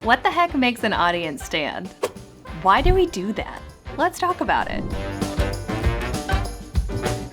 What the heck makes an audience stand? Why do we do that? Let's talk about it.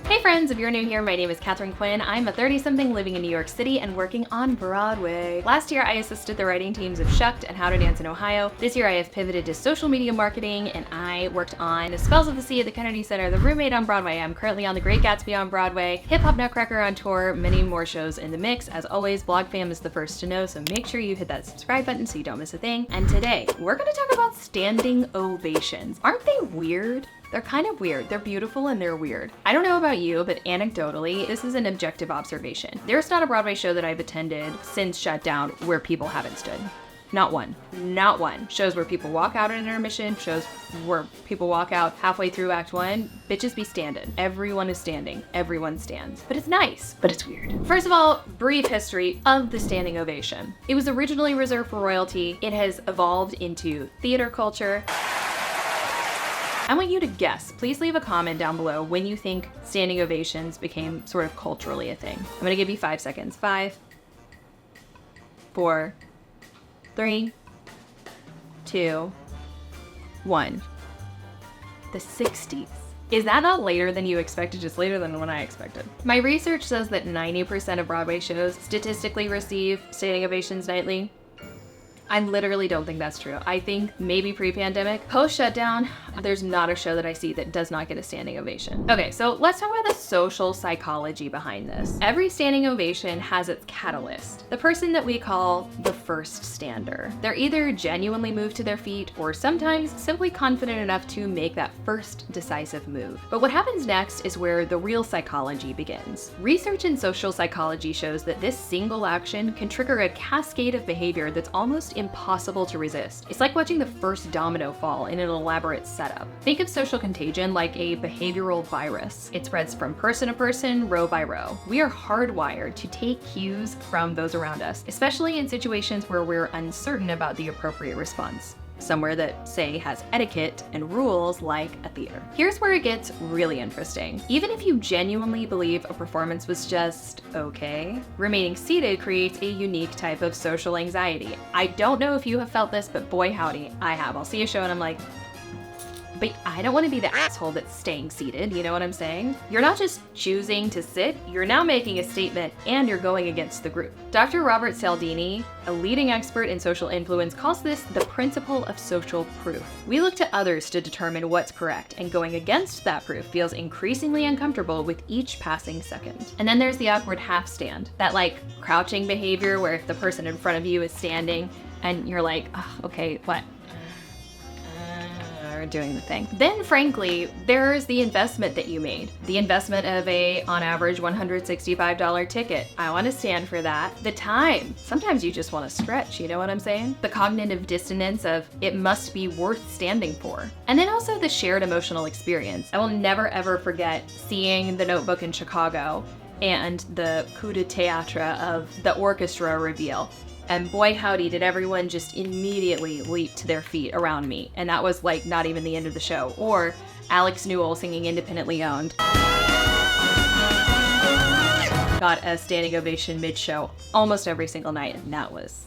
Hey friends, if you're new here, my name is Katharine Quinn. I'm a 30-something living in New York City and working on Broadway. Last year, I assisted the writing teams of Shucked and How to Dance in Ohio. This year, I have pivoted to social media marketing, and I worked on The Spells of the Sea at the Kennedy Center, The Roommate on Broadway. I'm currently on The Great Gatsby on Broadway, Hip Hop Nutcracker on tour, many more shows in the mix. As always, Blog Fam is the first to know, so make sure you hit that subscribe button so you don't miss a thing. And today, we're gonna talk about standing ovations. Aren't they weird? They're kind of weird. They're beautiful and they're weird. I don't know about you, but anecdotally, this is an objective observation. There's not a Broadway show that I've attended since shut down where people haven't stood. Not one. Not one. Shows where people walk out at intermission, shows where people walk out halfway through Act 1, bitches be standing. Everyone is standing. Everyone stands. But it's nice, but it's weird. First of all, brief history of the standing ovation. It was originally reserved for royalty. It has evolved into theater culture. I want you to guess. Please leave a comment down below when you think standing ovations became sort of culturally a thing. I'm gonna give you 5 seconds. 5, 4, 3, 2, 1. The 60s. Is that not later than you expected? Just later than when I expected. My research says that 90% of Broadway shows statistically receive standing ovations nightly. I literally don't think that's true. I think maybe pre-pandemic, post-shutdown, there's not a show that I see that does not get a standing ovation. Okay, so let's talk about the social psychology behind this. Every standing ovation has its catalyst, the person that we call the first stander. They're either genuinely moved to their feet or sometimes simply confident enough to make that first decisive move. But what happens next is where the real psychology begins. Research in social psychology shows that this single action can trigger a cascade of behavior that's almost impossible to resist. It's like watching the first domino fall in an elaborate setup. Think of social contagion like a behavioral virus. It spreads from person to person, row by row. We are hardwired to take cues from those around us, especially in situations where we're uncertain about the appropriate response. Somewhere that, say, has etiquette and rules like a theater. Here's where it gets really interesting. Even if you genuinely believe a performance was just okay, remaining seated creates a unique type of social anxiety. I don't know if you have felt this, but boy howdy, I have. I'll see a show and I'm like, but I don't want to be the asshole that's staying seated, you know what I'm saying? You're not just choosing to sit, you're now making a statement and you're going against the group. Dr. Robert Cialdini, a leading expert in social influence, calls this the principle of social proof. We look to others to determine what's correct, and going against that proof feels increasingly uncomfortable with each passing second. And then there's the awkward half stand, that like crouching behavior where if the person in front of you is standing and you're like, oh, okay, what? Doing the thing. Then frankly, there's the investment that you made. The investment of a, on average, $165 ticket. I want to stand for that. The time. Sometimes you just want to stretch, you know what I'm saying? The cognitive dissonance of it must be worth standing for. And then also the shared emotional experience. I will never ever forget seeing The Notebook in Chicago and the coup de théâtre of the orchestra reveal. And boy howdy, did everyone just immediately leap to their feet around me. And that was like not even the end of the show. Or Alex Newell singing Independently Owned. Got a standing ovation mid-show almost every single night, and that was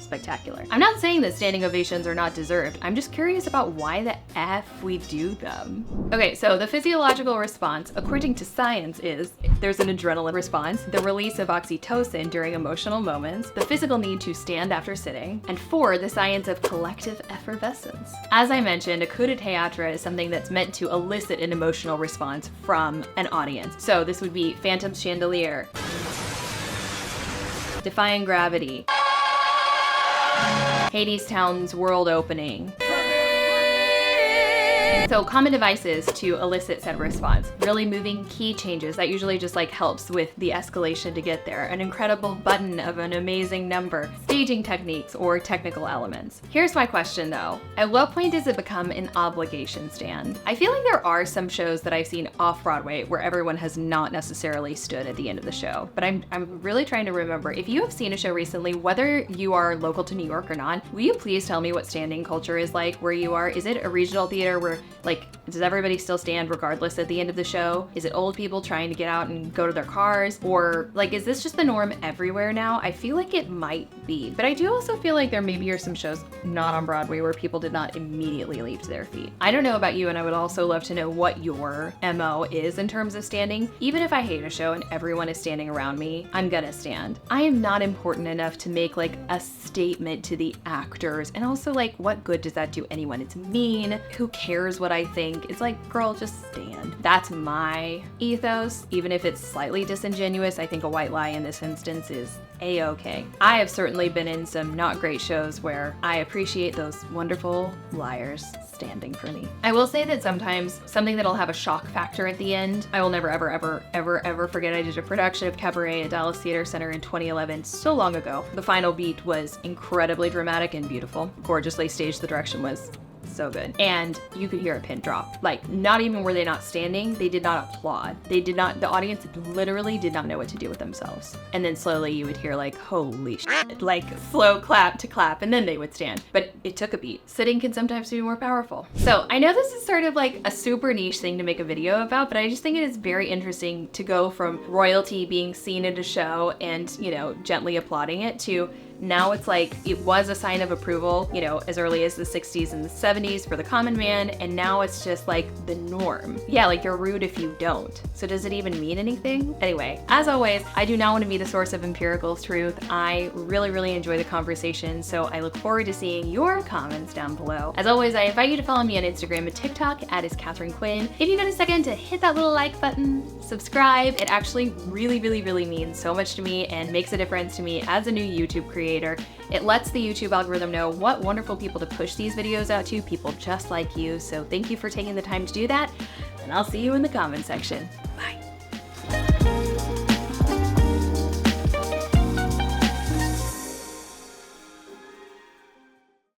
spectacular. I'm not saying that standing ovations are not deserved. I'm just curious about why the F we do them. Okay, so the physiological response, according to science, is there's an adrenaline response, the release of oxytocin during emotional moments, the physical need to stand after sitting, and 4, the science of collective effervescence. As I mentioned, a coup de théâtre is something that's meant to elicit an emotional response from an audience. So this would be Phantom's Chandelier, Defying Gravity, Hadestown's World Opening. So common devices to elicit said response. Really moving key changes. That usually just like helps with the escalation to get there. An incredible button of an amazing number. Staging techniques or technical elements. Here's my question though. At what point does it become an obligation stand? I feel like there are some shows that I've seen off-Broadway where everyone has not necessarily stood at the end of the show. But I'm really trying to remember. If you have seen a show recently, whether you are local to New York or not, will you please tell me what standing culture is like where you are? Is it a regional theater where Like, does everybody still stand regardless at the end of the show? Is it old people trying to get out and go to their cars? Or like, is this just the norm everywhere now? I feel like it might be, but I do also feel like there maybe are some shows not on Broadway where people did not immediately leap to their feet. I don't know about you, and I would also love to know what your MO is in terms of standing. Even if I hate a show and everyone is standing around me, I'm gonna stand. I am not important enough to make like a statement to the actors, and also like, what good does that do anyone? It's mean. Who cares what I think? It's like, girl, just stand. That's my ethos. Even if it's slightly disingenuous, I think a white lie in this instance is a-okay. I have certainly been in some not great shows where I appreciate those wonderful liars standing for me. I will say that sometimes something that'll have a shock factor at the end, I will never ever ever ever ever forget. I did a production of Cabaret at Dallas Theater Center in 2011, so long ago. The final beat was incredibly dramatic and beautiful. Gorgeously staged. The direction was so good. And you could hear a pin drop. Like, not even were they not standing, they did not applaud. They did not, the audience literally did not know what to do with themselves. And then slowly you would hear like, holy shit, like slow clap to clap, and then they would stand. But it took a beat. Sitting can sometimes be more powerful. So I know this is sort of like a super niche thing to make a video about, but I just think it is very interesting to go from royalty being seen at a show and, you know, gently applauding it to now it's like, it was a sign of approval, you know, as early as the 60s and the 70s for the common man, and now it's just like the norm. Yeah, like you're rude if you don't. So does it even mean anything? Anyway, as always, I do not want to be the source of empirical truth. I really enjoy the conversation, so I look forward to seeing your comments down below. As always, I invite you to follow me on Instagram and TikTok at Katharine Quinn. If you got a second to hit that little like button, subscribe. It actually really means so much to me and makes a difference to me as a new YouTube creator. It lets the YouTube algorithm know what wonderful people to push these videos out to, people just like you. So thank you for taking the time to do that, and I'll see you in the comment section.